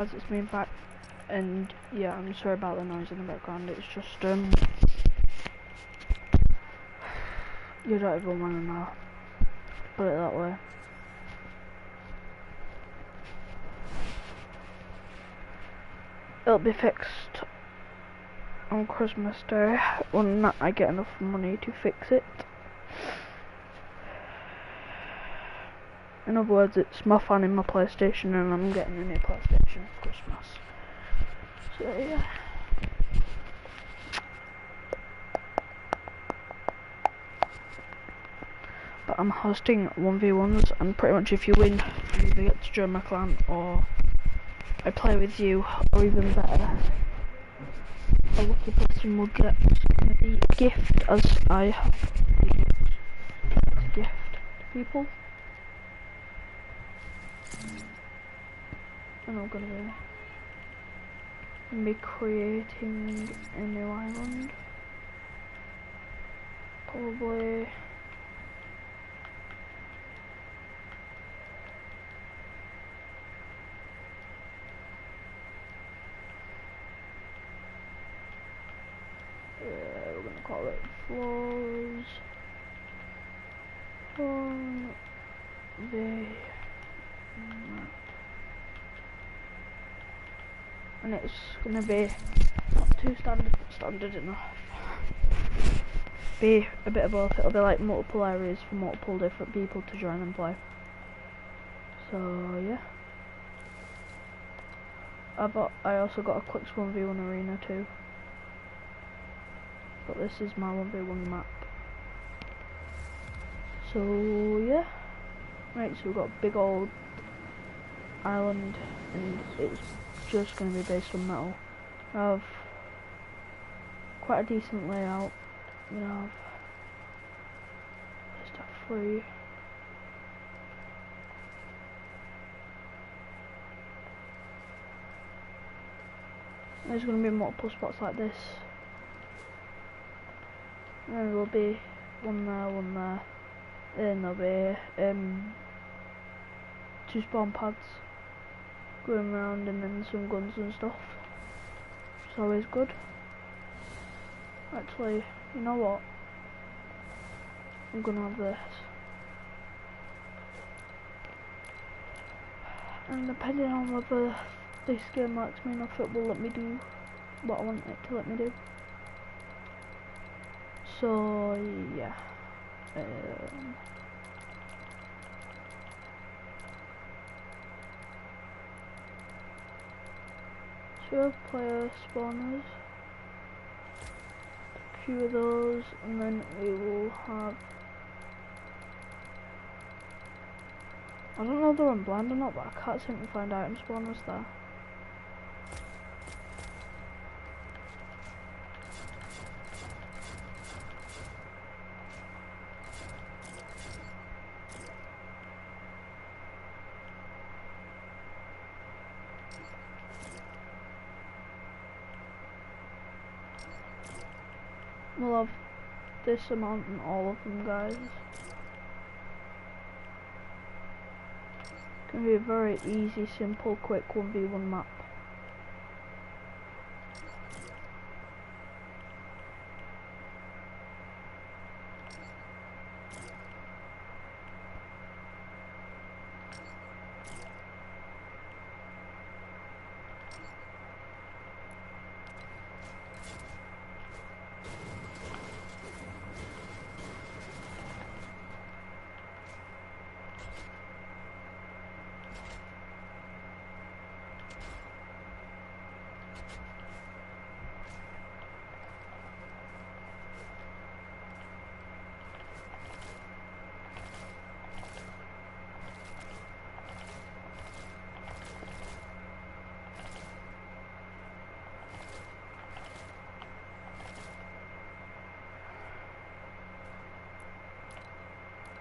It's me back, and yeah, I'm sorry about the noise in the background. It's just you don't even want to know. Put it that way. It'll be fixed on Christmas Day when I get enough money to fix it. In other words, it's my fan in my PlayStation, and I'm getting a new PlayStation for Christmas. So yeah. But I'm hosting 1v1s, and pretty much if you win, you either get to join my clan, or I play with you, or even better, a lucky person will get the gift, as I have to gift to people. And I'm gonna be creating a new island. Probably we're gonna call it Floors on the map. And it's gonna be not too standard enough. Be a bit of both. It'll be like multiple areas for multiple different people to join and play. So yeah. I also got a Clicks 1v1 arena too. But this is my 1v1 map. So yeah. Right, so we've got a big old island, and it's just going to be based on metal. I have quite a decent layout. We have just a free. There's going to be multiple spots like this. And then there'll be one there. Then there'll be two spawn pads going around, and then some guns and stuff. It's always good. Actually, you know what? I'm gonna have this. And depending on whether this game likes me enough, it will let me do what I want it to let me do. So yeah. Two player spawners, a few of those, and then we will have. I don't know if they're on blind or not, but I can't seem to find item spawners there. We'll have this amount in all of them, guys. It's gonna be a very easy, simple, quick 1v1 map.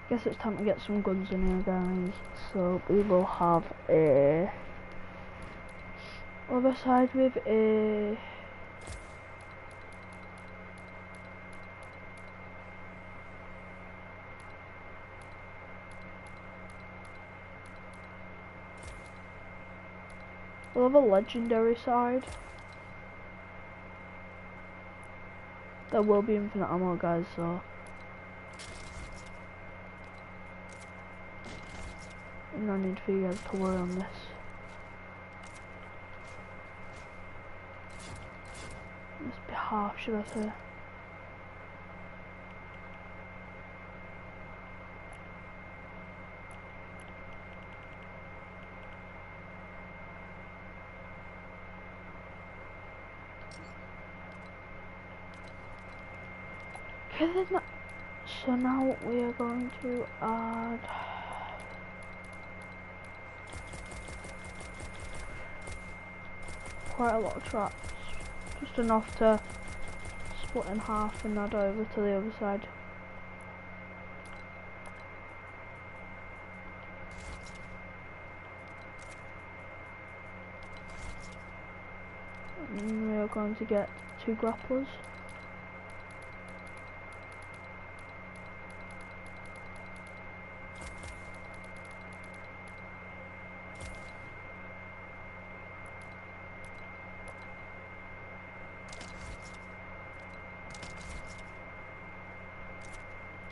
Guess it's time to get some guns in here, guys. So we will have a other side with a We'll have a legendary side. There will be infinite ammo, guys, so no need for you guys to worry on this. Must be half, should I say? Okay then, so now we are going to add quite a lot of traps, just enough to split in half and add over to the other side. And we are going to get 2 grapplers.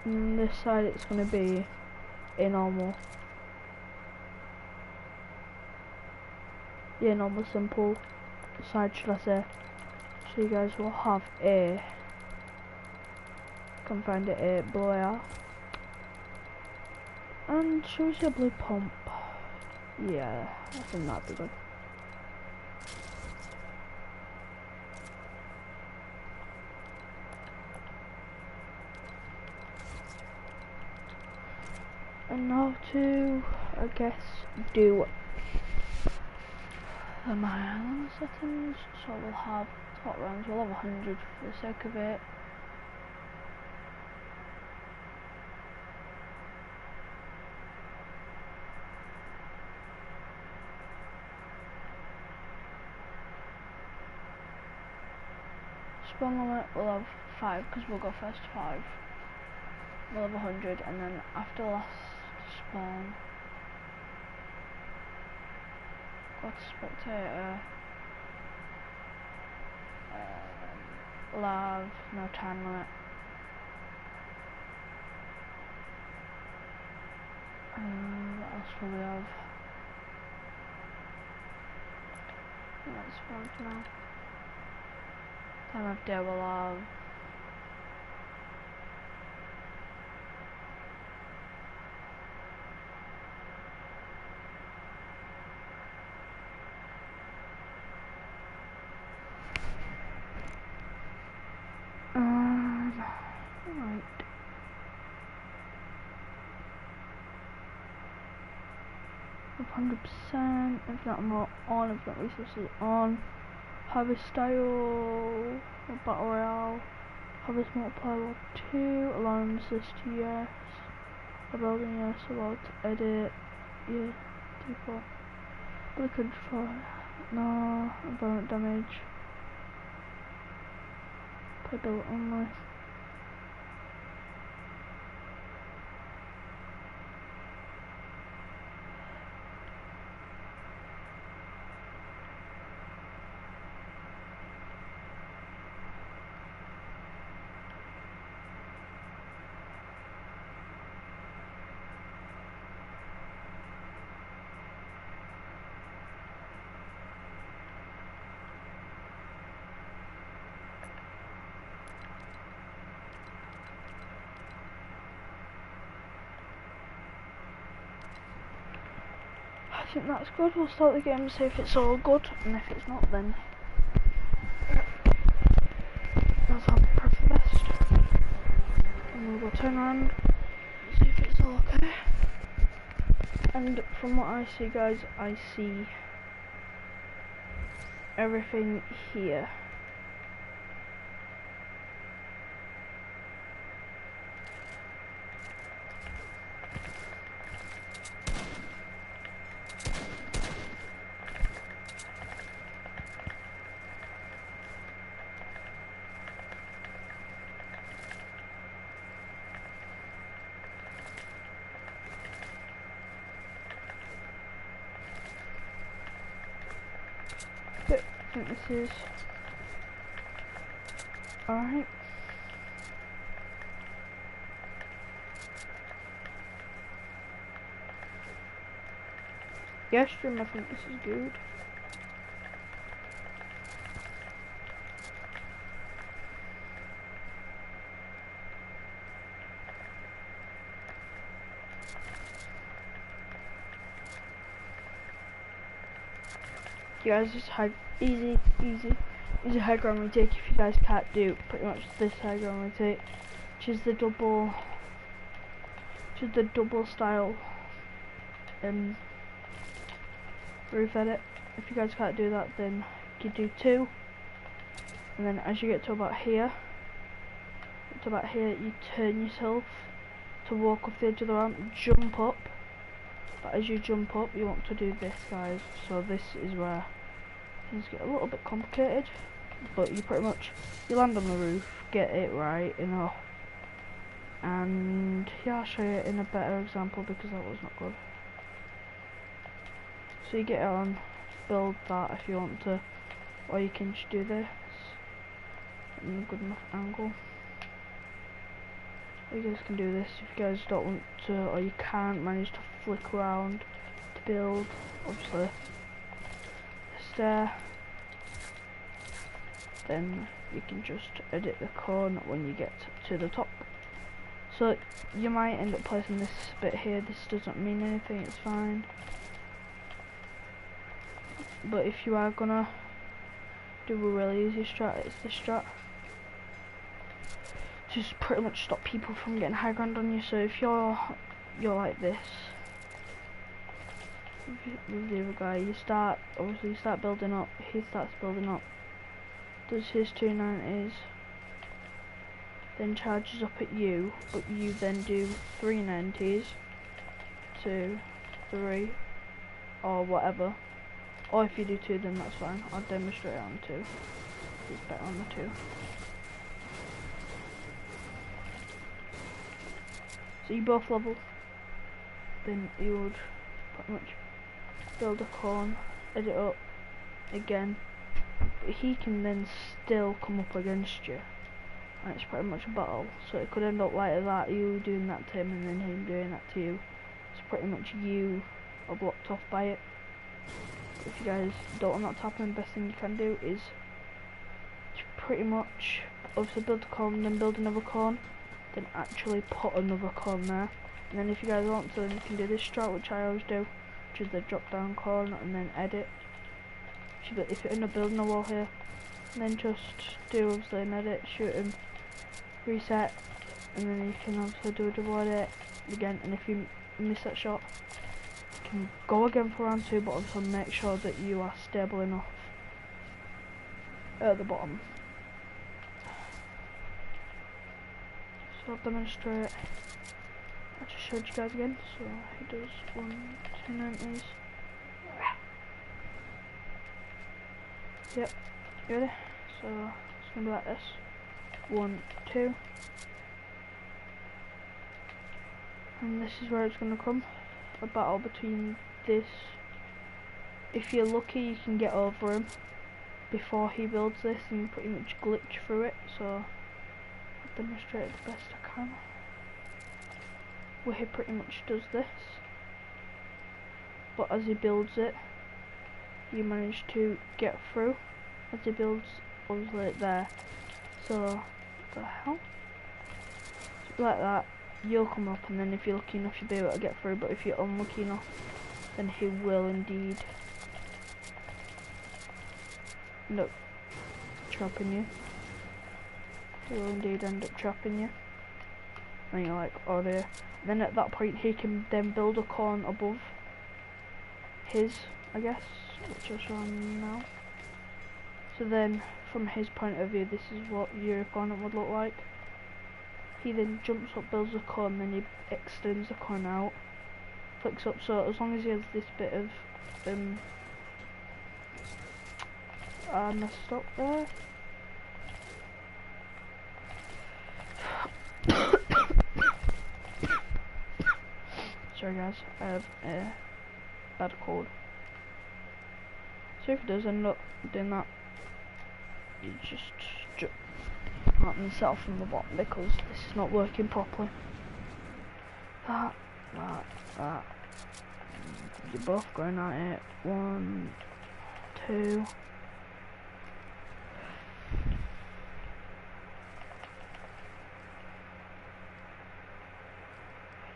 And this side it's going to be a normal, normal simple side, should I say. So you guys will have a, can find it, a blue AR. And shows you a blue pump. Yeah, I think that'd be good. And now to, I guess, do the My Island settings. So we'll have top rounds, we'll have 100 for the sake of it. Spawn limit, we'll have 5 because we'll go first 5. We'll have 100, and then after last spawn, go to spectator, lav, no time limit. What else will we have? Let's spawn now. Time of day we'll have right. With 100%, infinite ammo on, infinite resources on, harvest style, battle royale, harvest multiplier level 2, allowance assist yes, building yes, allowed to edit, yeah, default, other control, no, environment damage, playability only. I think that's good. We'll start the game and see if it's all good, and if it's not, then let's have a press the best. And we'll go turn around, see if it's all okay. And from what I see, guys, I see everything here. Yep, I think this is alright. Yes, Jim, I think this is good. Guys, just easy high ground retake if you guys can't do pretty much this high ground retake, which is the double style roof edit. If you guys can't do that, then you do two, and then as you get to about here, you turn yourself to walk off the edge of the ramp, jump up, but as you jump up you want to do this, guys. So this is where things get a little bit complicated, but you pretty much, you land on the roof, get it right, you know, and yeah, I'll show you in a better example because that was not good. So you get it on, build that if you want to, or you can just do this in a good enough angle. You guys can do this if you guys don't want to, or you can't manage to flick around to build, obviously, the stair. Then you can just edit the cone when you get to the top. So you might end up placing this bit here. This doesn't mean anything, it's fine. But if you are gonna do a really easy strat, it's this strat. Just pretty much stop people from getting high ground on you. So if you're like this with the other guy, you start building up, he starts building up, does his 290s, then charges up at you, but you then do 390s, 2, 3, or whatever. Or if you do 2, then that's fine. I'll demonstrate on 2. It's better on the 2. So you both level, then you would pretty much build a cone, edit up again, but he can then still come up against you, and it's pretty much a battle. So it could end up like that, you doing that to him and then him doing that to you. It's pretty much you are blocked off by it. If you guys don't want that to happen, the best thing you can do is to pretty much obviously build a cone, then build another cone, then actually put another cone there. And then if you guys want to, then you can do this strat, which I always do, which is the drop down cone, and then edit. If you end up building a wall here, then just do obviously an edit, shoot him, reset, and then you can obviously do a double edit again. And if you miss that shot, you can go again for round 2, but also make sure that you are stable enough at the bottom. So I'll demonstrate. I just showed you guys again. So he does 1, 290s. Yep, you ready? So it's gonna be like this. 1, 2. And this is where it's gonna come. A battle between this. If you're lucky, you can get over him before he builds this and pretty much glitch through it. So I'll demonstrate it the best I can. Where he pretty much does this, but as he builds it, you manage to get through as he builds obviously there. So what the hell? So like that, you'll come up, and then if you're lucky enough you'll be able to get through, but if you're unlucky enough, then he will indeed end up trapping you. He will indeed end up trapping you. And you're like, oh dear. Then at that point he can then build a cone above his, I guess, which I'll show him now. So then from his point of view, this is what your opponent would look like. He then jumps up, builds a cone, then he extends the cone out, flicks up. So as long as he has this bit of messed up there. Sorry guys, I have a bad cold. So if it does end up doing that, you just jump out and set from the bottom because this is not working properly. That. You're both going at it. 1, 2.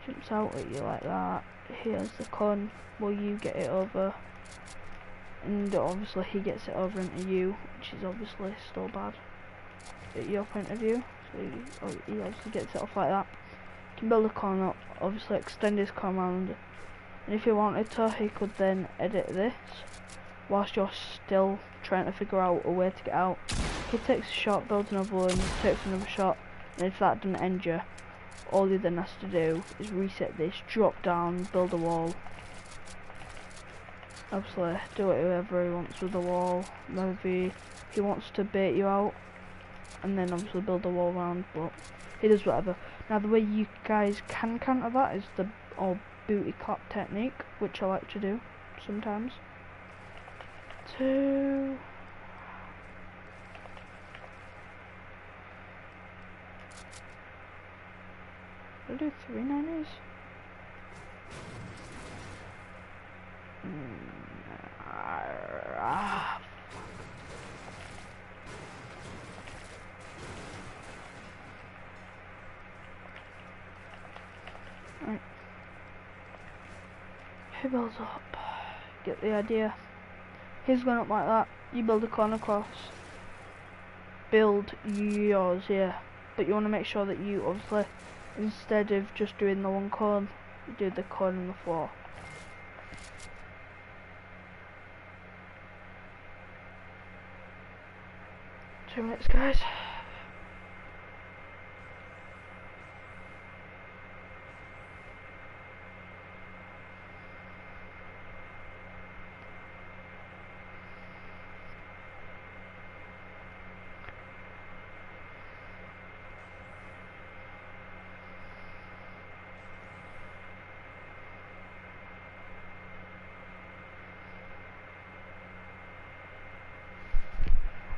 Jumps out at you like that. Here's the con. Will you get it over? And obviously he gets it over into you, which is obviously still bad at your point of view. So he obviously gets it off like that. You can build a con up, obviously extend his con around. And if he wanted to, he could then edit this whilst you're still trying to figure out a way to get out. He takes a shot, builds another one, takes another shot, and if that doesn't end you, all he then has to do is reset this, drop down, build a wall. Obviously, do whatever he wants with the wall. Maybe he wants to bait you out, and then obviously build a wall around, but he does whatever. Now, the way you guys can counter that is the old booty clap technique, which I like to do sometimes. 2. I'll do 3 90s. Right. He builds up. Get the idea. He's going up like that. You build a corner across. Build yours, yeah. But you want to make sure that you obviously, instead of just doing the one cone, you do the cone on the floor. 2 minutes, guys.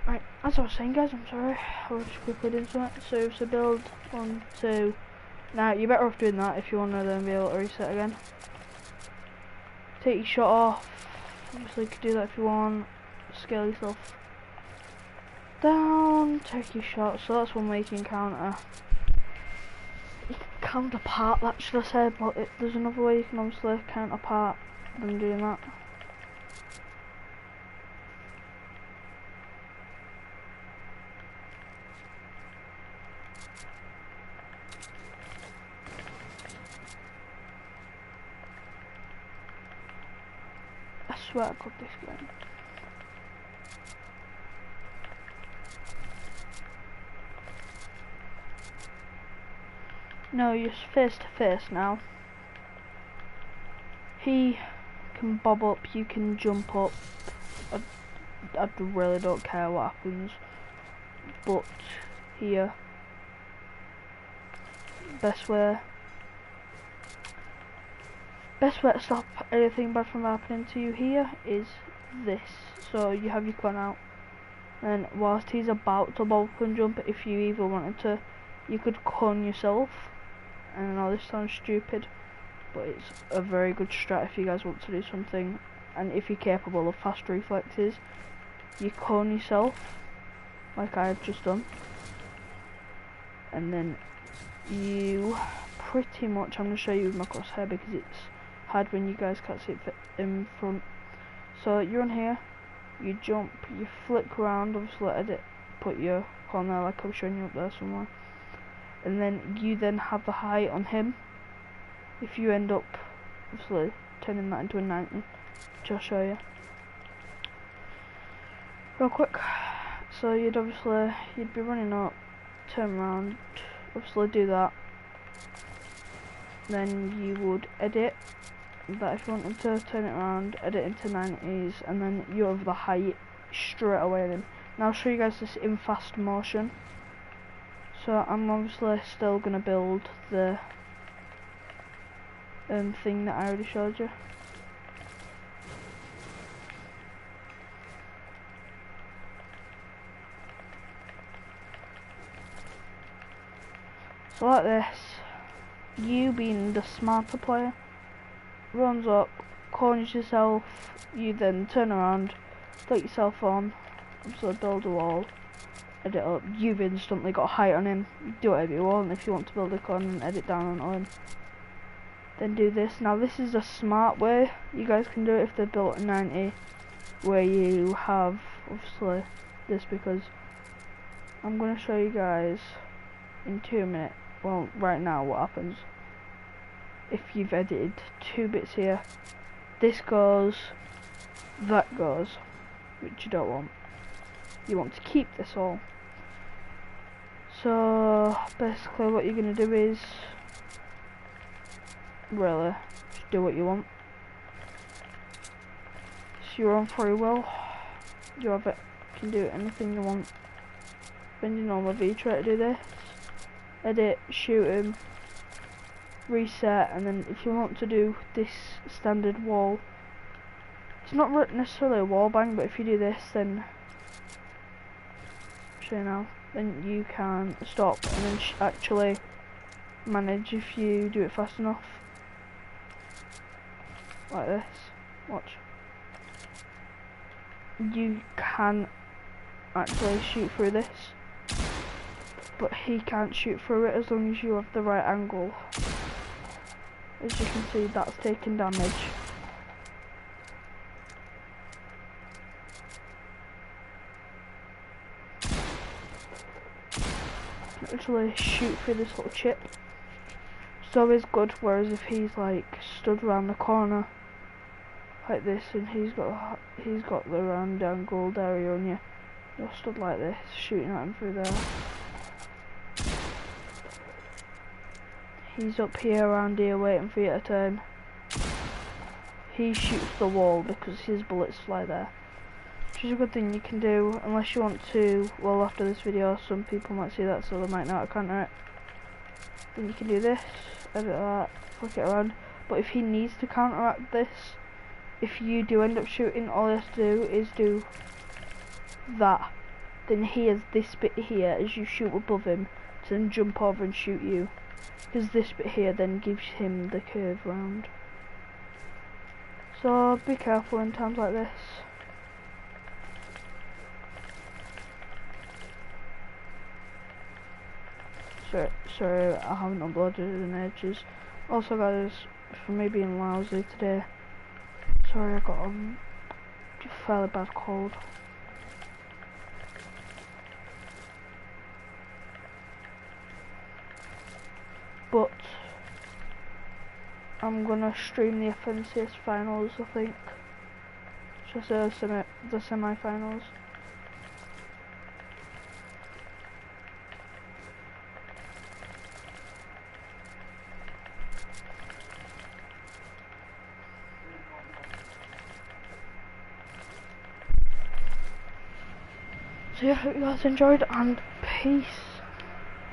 Right, as I was saying, guys, I'm sorry, I was just quickly doing something. So it's a build 1, 2. Now you're better off doing that if you want to then be able to reset again. Take your shot off. Obviously you could do that if you want. Scale yourself down, take your shot. So that's one way you can counter. You can counter part that, should I say, but there's another way you can obviously counter part than doing that. I swear I got this game. No, you're face to face now. He can bob up, you can jump up. I really don't care what happens. But here, best way to stop anything bad from happening to you here is this. So you have your con out, and whilst he's about to bob and jump, if you either wanted to, you could con yourself. And I know this sounds stupid, but it's a very good strat if you guys want to do something, and if you're capable of fast reflexes, you con yourself like I've just done, and then you pretty much, I'm going to show you with my crosshair because it's hard when you guys can't see it in front. So you're on here, you jump, you flick around, obviously edit, put your con there like I was showing you up there somewhere, and then you then have the height on him. If you end up obviously turning that into a 90, which I'll show you real quick. So you'd be running up, turn around, obviously do that, then you would edit that if you wanted to turn it around, edit into 90s, and then you have the height straight away then. Now I'll show you guys this in fast motion. So I'm obviously still going to build the thing that I already showed you. So like this, you being the smarter player, runs up, corners yourself, you then turn around, take your cell phone, so build a wall, edit up, you've instantly got height on him, do whatever you want. If you want to build a corner and edit down on him, then do this. Now this is a smart way, you guys can do it if they're built in 90, where you have, obviously, this, because I'm going to show you guys in 2 minutes, well right now, what happens if you've edited 2 bits here. This goes, that goes, which you don't want. You want to keep this all. So basically what you're going to do is, really, just do what you want. It's your own free will. You have it, you can do anything you want. Depending on whether you try to do this, edit, shoot him, reset, and then if you want to do this standard wall, it's not necessarily a wall bang, but if you do this, then I'll show you now, then you can stop and then actually manage if you do it fast enough, like this. Watch, you can actually shoot through this, but he can't shoot through it as long as you have the right angle. As you can see, that's taking damage. Actually shoot through this little chip. It's always good, whereas if he's like stood around the corner like this and he's got the round angled area on you, you're stood like this, shooting at him through there. He's up here, around here, waiting for you to turn. He shoots the wall because his bullets fly there. Which is a good thing you can do, unless you want to, well after this video, some people might see that so they might know how to counter it. Then you can do this, edit that, flick it around. But if he needs to counteract this, if you do end up shooting, all he has to do is do that. Then he has this bit here as you shoot above him to then jump over and shoot you. Because this bit here then gives him the curve round. So be careful in times like this. Sorry, I haven't uploaded in ages. Also guys, for me being lousy today, sorry I got a fairly bad cold. But I'm gonna stream the FNCS finals, I think. Just the semi-finals. So yeah, I hope you guys enjoyed, and peace.